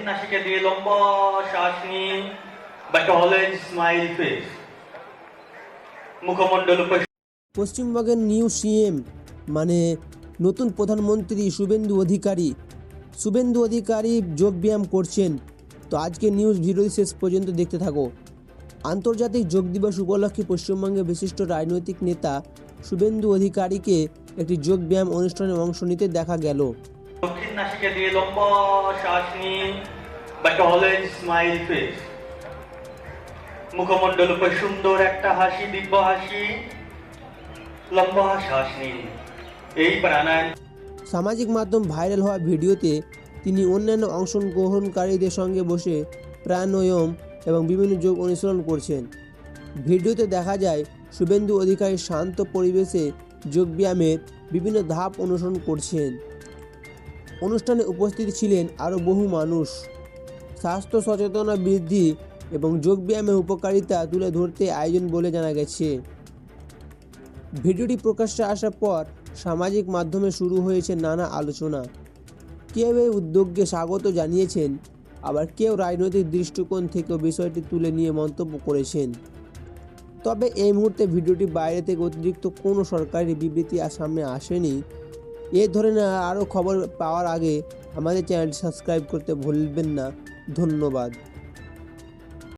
দক্ষিণ নাসিকা দিয়ে লম্বা শ্বাস নিন, বাট অলওয়েজ স্মাইল ফেস, মুখমণ্ডল পশ্চিমবঙ্গের নিউ সিএম মানে নতুন প্রধানমন্ত্রী শুভেন্দু অধিকারী যোগব্যায়াম করছেন। তো আজকে নিউজ ভিডিও শেষ পর্যন্ত দেখতে থাকো। আন্তর্জাতিক যোগ দিবস উপলক্ষে পশ্চিমবঙ্গের বিশিষ্ট রাজনৈতিক নেতা শুভেন্দু অধিকারীকে একটি যোগব্যায়াম অনুষ্ঠানে অংশ নিতে দেখা গেল। দক্ষিণ নাসিকা দিয়ে লম্বা শ্বাস নিন, বাট অলওয়েজ স্মাইল ফেস, মুখমণ্ডল উপর সুন্দর একটা হাসি, দিব্য হাসি, লম্বা শ্বাস নিন। এই প্রাণায়াম সামাজিক মাধ্যম ভাইরাল হওয়া ভিডিওতে তিনি অন্যান্য অংশগ্রহণকারীদের সঙ্গে বসে প্রাণায়াম এবং বিভিন্ন যোগ অনুশীলন করছেন। ভিডিওতে দেখা যায় শুভেন্দু অধিকারী শান্ত পরিবেশে যোগব্যায়ামের বিভিন্ন ধাপ অনুসরণ করছেন। অনুষ্ঠানে উপস্থিত ছিলেন আরও বহু মানুষ। স্বাস্থ্য সচেতনতা বৃদ্ধি এবং যোগব্যায়ামের উপকারিতা তুলে ধরতে আয়োজন বলে জানা গেছে। ভিডিওটি প্রকাশ্যে আসার পর সামাজিক মাধ্যমে শুরু হয়েছে নানা আলোচনা। কেউ এই উদ্যোগকে স্বাগত জানিয়েছেন, আবার কেউ রাজনৈতিক দৃষ্টিকোণ থেকেও বিষয়টি তুলে নিয়ে মন্তব্য করেছেন। তবে এই মুহূর্তে ভিডিওটি বাইরে থেকে অতিরিক্ত কোনো সরকারি বিবৃতি সামনে আসেনি। এই ধরনের আরও খবর পাওয়ার আগে আমাদের চ্যানেলটি সাবস্ক্রাইব করতে ভুলবেন না। ধন্যবাদ।